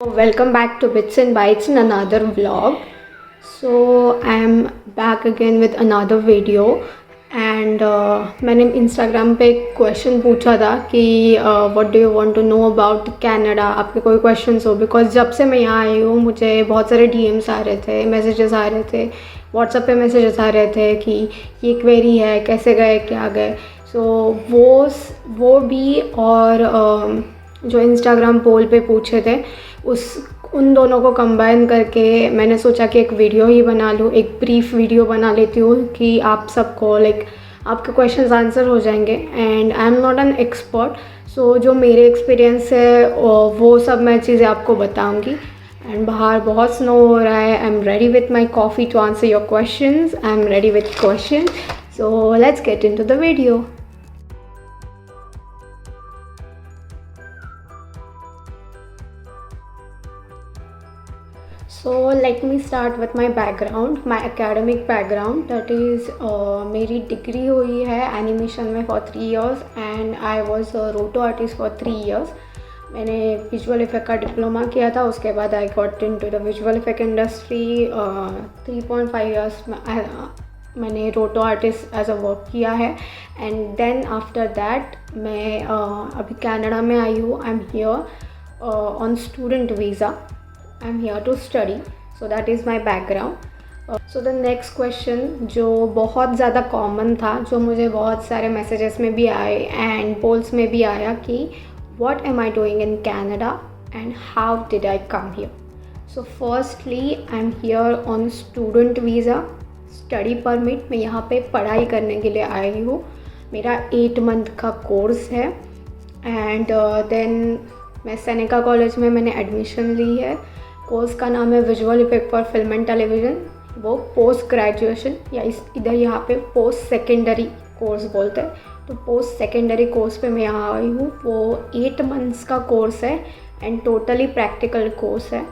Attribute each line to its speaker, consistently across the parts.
Speaker 1: Welcome back to Bits and Bytes in another vlog. So I am back again with another video and मैंने Instagram पे एक question पूछा था कि what do you want to know about Canada, आपके कोई questions हो, because जब से मैं यहाँ आई हूँ मुझे बहुत सारे DMs आ रहे थे, मैसेजेस आ रहे थे, व्हाट्सएप पे मैसेजेस आ रहे थे कि ये क्वेरी है, कैसे गए, क्या गए. सो वो भी और जो इंस्टाग्राम पोल पे पूछे थे उन दोनों को कंबाइन करके मैंने सोचा कि एक वीडियो ही बना लूँ, एक ब्रीफ वीडियो बना लेती हूँ कि आप सबको आपके क्वेश्चंस आंसर हो जाएंगे. And I am not an expert, so जो मेरे एक्सपीरियंस है वो सब मैं चीज़ें आपको बताऊँगी. एंड बाहर बहुत स्नो हो रहा है. I am ready with my coffee to answer your questions. I am ready with question, so let's get into the video. So let me start with my background, my academic background. That is मेरी degree हुई है animation में for 3 years and I was a roto artist for 3 years. मैंने visual effect का diploma किया था, उसके बाद I got into the visual effect industry. 3.5 years मैंने रोटो आर्टिस्ट एज अ वर्क किया है. एंड देन आफ्टर दैट मैं अभी कनाडा में आई हूँ. आई am here on student visa. I'm here to study, so that is my background. So the next question जो बहुत ज़्यादा कॉमन था, जो मुझे बहुत सारे मैसेजेस में भी आए एंड पोल्स में भी आया कि what am I doing in Canada and how did I come here. So firstly I'm here on student visa, study permit. मैं यहाँ पे पढ़ाई करने के लिए आई हूँ. मेरा 8 month का कोर्स है एंड देन मैं सेनेका कॉलेज में मैंने एडमिशन ली है. कोर्स का नाम है visual effect for film and television. वो पोस्ट ग्रेजुएशन या इधर यहाँ पे पोस्ट सेकेंडरी कोर्स बोलते हैं. तो पोस्ट सेकेंडरी कोर्स पे मैं यहाँ आई हूँ. वो 8 months का कोर्स है एंड टोटली प्रैक्टिकल कोर्स है.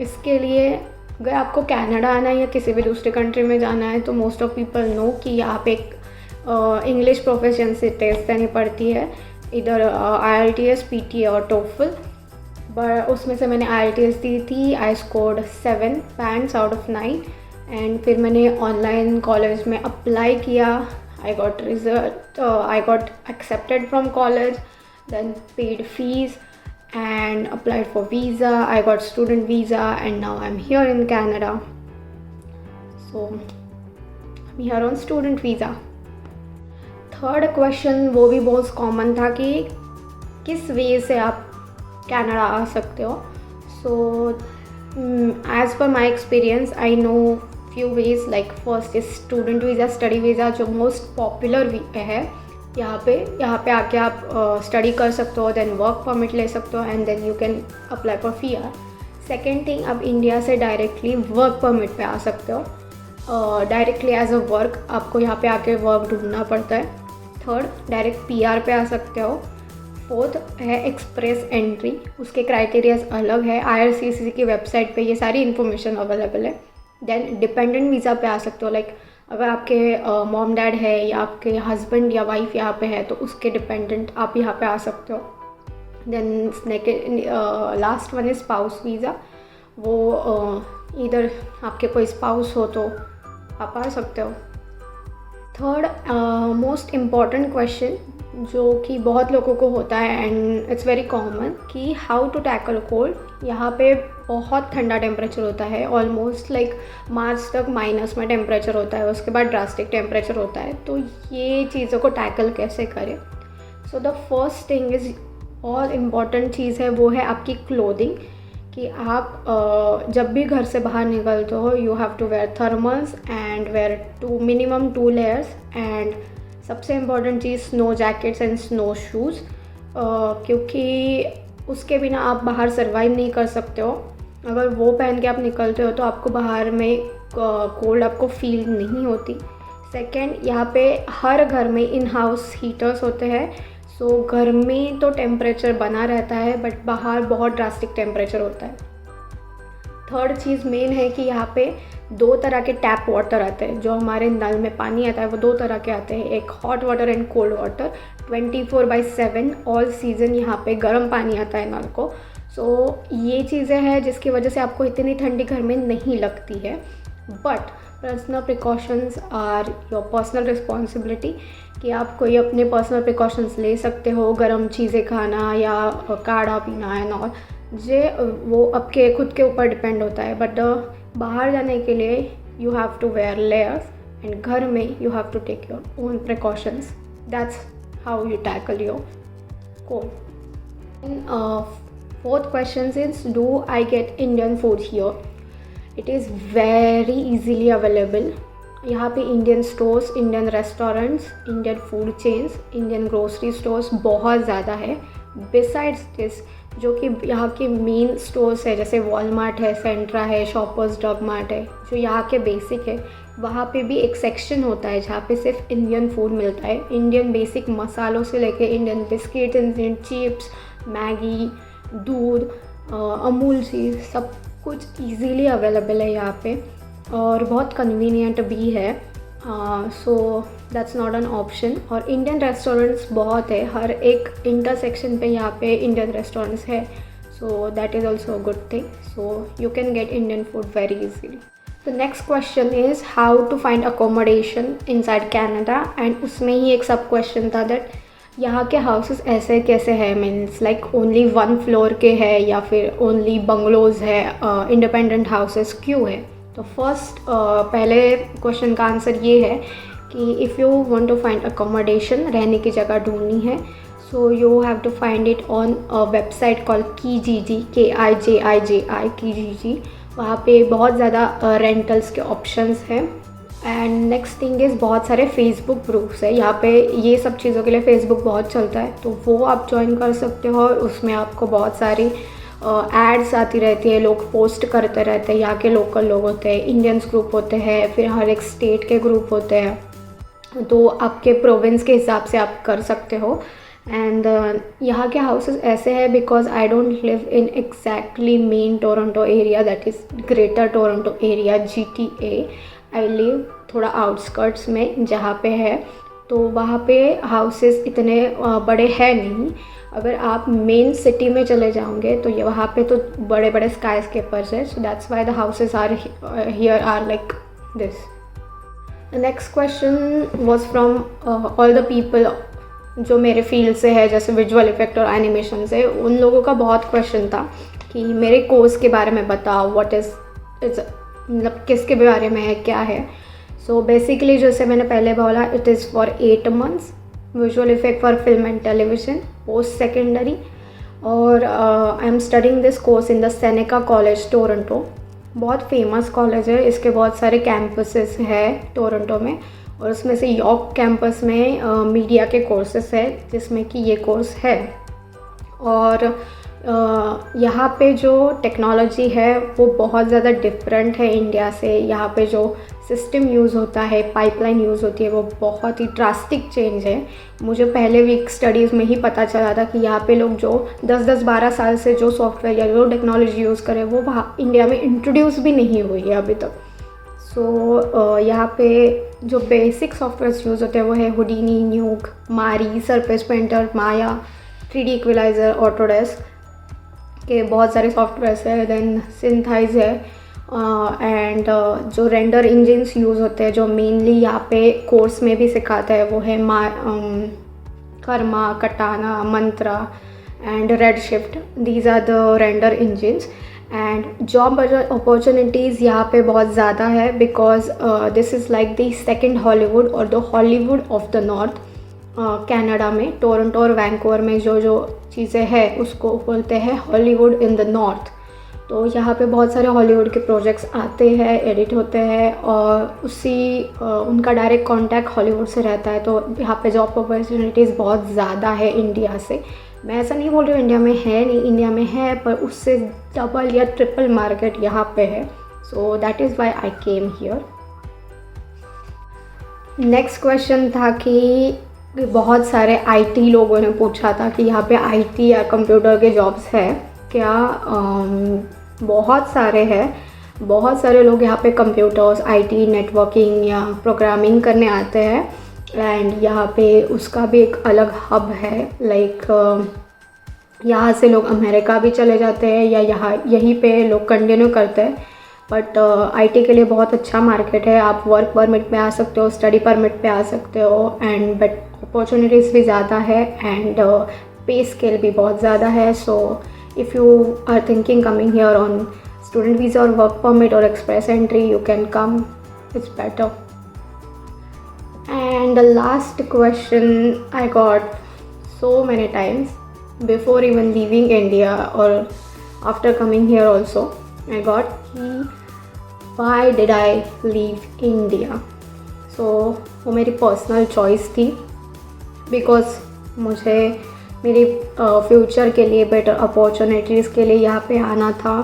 Speaker 1: इसके लिए अगर आपको कनाडा आना है या किसी भी दूसरे कंट्री में जाना है तो मोस्ट ऑफ पीपल नो कि यहाँ पे एक इंग्लिश प्रोफिशिएंसी टेस्ट देनी पड़ती है, इधर IELTS, PTA और TOEFL. बट उसमें से मैंने IELTS दी थी. I scored 7 bands out of 9 and फिर मैंने ऑनलाइन कॉलेज में अप्लाई किया. I got result, I got accepted from college, then paid fees and applied for visa. I got student visa and now I am here in Canada. So I am here on student visa. Third question वो भी बहुत common था कि किस वे से आप Canada आ सकते हो. So as per my experience I know few ways. Like first is student visa, study visa जो मोस्ट पॉपुलर है यहाँ पे आके आप स्टडी कर सकते हो, देन वर्क परमिट ले सकते हो and then you can apply for PR. Second thing, आप इंडिया से डायरेक्टली वर्क परमिट पे आ सकते हो. डायरेक्टली एज अ वर्क आपको यहाँ पे आके वर्क ढूंढना पड़ता है. थर्ड, डायरेक्ट PR पे आ सकते हो. फोर्थ है एक्सप्रेस एंट्री, उसके क्राइटेरियाज अलग है. IRCC की वेबसाइट पे ये सारी इन्फॉर्मेशन अवेलेबल है. देन डिपेंडेंट वीज़ा पे आ सकते हो. लाइक अगर आपके मॉम डैड है या आपके हस्बैंड या वाइफ यहाँ पे है तो उसके डिपेंडेंट आप यहाँ पे आ सकते हो. Then last one is spouse visa. वो इधर आपके कोई स्पाउस हो तो आप आ सकते हो. थर्ड मोस्ट इम्पॉर्टेंट क्वेश्चन जो कि बहुत लोगों को होता है एंड इट्स वेरी कॉमन कि हाउ टू टैकल कोल्ड. यहाँ पे बहुत ठंडा टेम्परेचर होता है, ऑलमोस्ट लाइक मार्च तक माइनस में टेम्परेचर होता है, उसके बाद ड्रास्टिक टेम्परेचर होता है. तो ये चीज़ों को टैकल कैसे करें. So the first thing is और इम्पॉर्टेंट चीज़ है वो है आपकी क्लोथिंग. कि आप जब भी घर से बाहर निकलते हो you have to wear thermals and wear minimum 2 layers. And सबसे इम्पॉर्टेंट चीज़ snow jackets and snow shoes, क्योंकि उसके बिना आप बाहर सर्वाइव नहीं कर सकते हो. अगर वो पहन के आप निकलते हो तो आपको बाहर में कोल्ड आपको फील नहीं होती. सेकेंड, यहाँ पे हर घर में इन हाउस हीटर्स होते हैं. सो घर में तो टेम्परेचर बना रहता है बट बाहर बहुत ड्रास्टिक टेम्परेचर होता है. थर्ड चीज़ मेन है कि यहाँ पे 2 तरह के टैप वाटर आते हैं. जो हमारे नल में पानी आता है वो 2 तरह के आते हैं, एक hot water and cold water. 24/7 all season यहाँ पे गर्म पानी आता है नल को. ये चीज़ें हैं जिसकी वजह से आपको इतनी ठंडी घर में नहीं लगती है। But personal precautions are your personal responsibility, कि आप कोई अपने पर्सनल प्रिकॉशंस ले सकते हो, गर्म चीज़ें खाना या काढ़ा पीना है और वो आपके खुद के ऊपर डिपेंड होता है। बट बाहर जाने के लिए you have to wear layers, and घर में you have to take your own precautions. That's how you tackle your cold. Fourth question is, do I get Indian food here? It is very easily available. यहाँ पे Indian stores, Indian restaurants, Indian food chains, Indian grocery stores बहुत ज़्यादा है। Besides this, जो कि यहाँ के main stores है जैसे वॉलमार्ट है, सेंट्रा है, शॉपर्स ड्रग मार्ट है, जो यहाँ के बेसिक है, वहाँ पे भी एक सेक्शन होता है जहाँ पे सिर्फ इंडियन फूड मिलता है। इंडियन बेसिक मसालों से लेके Indian biscuit, Indian chips, Maggi, दूध, अमूल चीज़, सब कुछ इजीली अवेलेबल है यहाँ पे और बहुत कन्वीनियंट भी है। So that's not an option. और इंडियन रेस्टोरेंट्स बहुत है, हर एक इंटरसेक्शन पे यहाँ पे इंडियन रेस्टोरेंट्स है। So that is also a good thing. So you can get Indian food very easily. The next question is how to find accommodation inside Canada, and उसमें ही एक सब क्वेश्चन था दैट यहाँ के हाउसेस ऐसे कैसे हैं, मीन्स लाइक ओनली 1 फ्लोर के हैं या फिर ओनली बंगलोज है, इंडिपेंडेंट हाउसेस क्यों है। तो फर्स्ट पहले क्वेश्चन का आंसर ये है कि if you want to find accommodation, रहने की जगह ढूंढनी है, so you have to find it on a website call Kijiji, KIJIJI, Kijiji। वहाँ पे बहुत ज़्यादा रेंटल्स के ऑप्शंस हैं। एंड नेक्स्ट थिंग इज़ बहुत सारे फेसबुक ग्रुप्स है यहाँ पे, ये सब चीज़ों के लिए फेसबुक बहुत चलता है, तो वो आप ज्वाइन कर सकते हो। और उसमें आपको बहुत सारी एड्स आती रहती है, लोग पोस्ट करते रहते हैं, यहाँ के लोकल लोग होते हैं, इंडियंस ग्रुप होते हैं, फिर हर एक स्टेट के ग्रुप होते हैं, तो आपके प्रोविंस के हिसाब से आप कर सकते हो। एंड यहाँ के हाउसेस ऐसे हैं because I don't live in exactly main Toronto area, that is greater Toronto area, GTA। I live थोड़ा आउटस्कर्ट्स में जहाँ पे है, तो वहाँ पे हाउसेस इतने बड़े हैं नहीं। अगर आप मेन सिटी में चले जाओगे तो ये वहाँ पे तो बड़े बड़े स्काई स्केपर्स है, so that's why the houses are here are like this. The next question was from all the people जो मेरे फील्ड से है, जैसे विजुअल इफेक्ट और एनिमेशन से, उन लोगों का बहुत क्वेश्चन था कि मेरे कोर्स के बारे में बताओ, व्हाट इज़ मतलब किसके बारे में है, क्या है। सो बेसिकली जैसे मैंने पहले बोला, it is for 8 months, visual effect for film and television, post secondary. और I am studying this course in the Seneca college, Toronto. बहुत फेमस कॉलेज है, इसके बहुत सारे कैंपसेस है टोरंटो में, और उसमें से यॉर्क कैंपस में मीडिया के कोर्सेस है जिसमें कि ये कोर्स है। और यहाँ पे जो टेक्नोलॉजी है वो बहुत ज़्यादा डिफरेंट है इंडिया से। यहाँ पे जो सिस्टम यूज़ होता है, पाइपलाइन यूज़ होती है, वो बहुत ही ड्रास्टिक चेंज है। मुझे पहले वीक स्टडीज़ में ही पता चला था कि यहाँ पे लोग जो 10-12 साल से जो सॉफ्टवेयर या जो टेक्नोलॉजी यूज़ करें वो वहाँ इंडिया में इंट्रोड्यूस भी नहीं हुई है अभी तक। सो यहाँ पे जो बेसिक सॉफ्टवेयर यूज़ होते हैं वो है हुडीनी, न्यूक, मारी, सरफेस पेंटर, माया, 3D इक्विलाइज़र, ऑटोडेस्क के बहुत सारे सॉफ्टवेयर्स है। देन सिंथाइज है, एंड जो रेंडर इंजिन्स यूज़ होते हैं जो मेनली यहाँ पे कोर्स में भी सिखाता है वो है Karma, Katana, Mantra and Redshift. These are the render engines. And job opportunities यहाँ पे बहुत ज़्यादा है because this is like the second Hollywood और the Hollywood of the north. Canada में टोरंटो और वैंकूवर में जो चीज़ें हैं उसको बोलते हैं हॉलीवुड इन द नॉर्थ। तो यहाँ पे बहुत सारे हॉलीवुड के प्रोजेक्ट्स आते हैं, एडिट होते हैं, और उनका डायरेक्ट कांटेक्ट हॉलीवुड से रहता है। तो यहाँ पे जॉब अपॉर्चुनिटीज़ बहुत ज़्यादा है इंडिया से। मैं ऐसा नहीं बोल रही हूँ इंडिया में है नहीं, इंडिया में है, पर उससे डबल या ट्रिपल मार्केट यहाँ पे है। So that is Y I came here. Next question था कि बहुत सारे IT लोगों ने पूछा था कि यहाँ पे IT या कंप्यूटर के जॉब्स है क्या। बहुत सारे हैं, बहुत सारे लोग यहाँ पे कंप्यूटर्स, IT, नेटवर्किंग या प्रोग्रामिंग करने आते हैं। एंड यहाँ पे उसका भी एक अलग हब है, लाइक यहाँ से लोग अमेरिका भी चले जाते हैं या यहीं पे लोग कंटिन्यू करते हैं। बट आईटी के लिए बहुत अच्छा मार्केट है। आप वर्क परमिट पे आ सकते हो, स्टडी परमिट पे आ सकते हो, एंड बट अपॉर्चुनिटीज़ भी ज़्यादा है एंड पे स्केल भी बहुत ज़्यादा है। So if you are thinking coming here on student visa और वर्क परमिट और express entry, you can come, it's better. And the last question I got so many times before even leaving India or after coming here also, I got why did I leave India? So वो मेरी personal choice थी, because मुझे मेरी future के लिए better opportunities के लिए यहाँ पे आना था।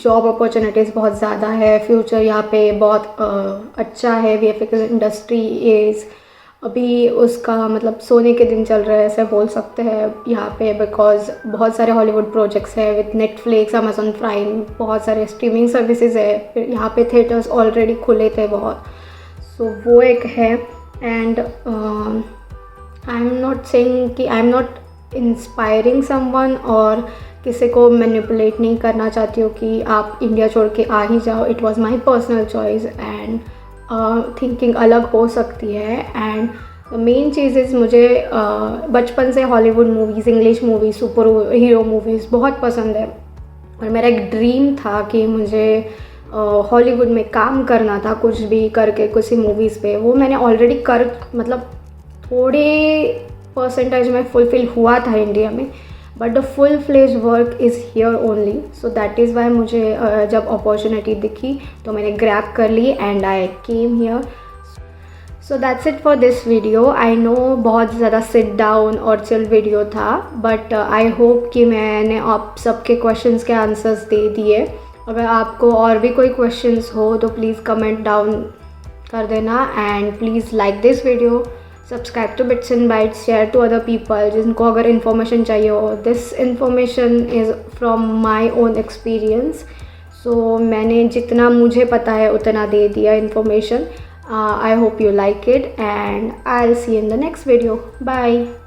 Speaker 1: जॉब अपॉर्चुनिटीज़ बहुत ज़्यादा है, फ्यूचर यहाँ पे बहुत अच्छा है। वीएफएक्स इंडस्ट्री इज़ अभी उसका मतलब सोने के दिन चल रहा है ऐसे बोल सकते हैं यहाँ पे, बिकॉज बहुत सारे हॉलीवुड प्रोजेक्ट्स है विथ नेटफ्लिक्स, अमेजॉन प्राइम, बहुत सारे स्ट्रीमिंग सर्विसेज है। फिर यहाँ पे थिएटर्स ऑलरेडी खुले थे बहुत, सो वो एक है। And I am not saying कि I am not inspiring someone और किसी को मैनिपुलेट नहीं करना चाहती हूँ कि आप इंडिया छोड़ के आ ही जाओ। It was my personal choice and thinking अलग हो सकती है। एंड मेन चीज़ इज़ मुझे बचपन से Hollywood movies, English movies, super hero movies बहुत पसंद है और मेरा एक ड्रीम था कि मुझे हॉलीवुड में काम करना था, कुछ भी करके किसी मूवीज़ पे। वो मैंने ऑलरेडी मतलब थोड़े परसेंटेज में फुलफ़िल हुआ था इंडिया में, but the full fledge work is here only. So that is why मुझे जब अपॉर्चुनिटी दिखी तो मैंने ग्रैब कर ली and I came here. So that's it for this video. I know बहुत ज़्यादा सिट डाउन और चिल वीडियो था, बट आई होप कि मैंने आप सबके क्वेश्चंस के आंसर्स दे दिए। अगर आपको और भी कोई क्वेश्चंस हो तो प्लीज़ कमेंट डाउन कर देना and please like this video, subscribe to Bits and Bytes, share to other people जिनको अगर इन्फॉर्मेशन चाहिए हो। This information is from my own experience. So मैंने जितना मुझे पता है उतना दे दिया information. I hope you like it and I'll see you in the next video. Bye.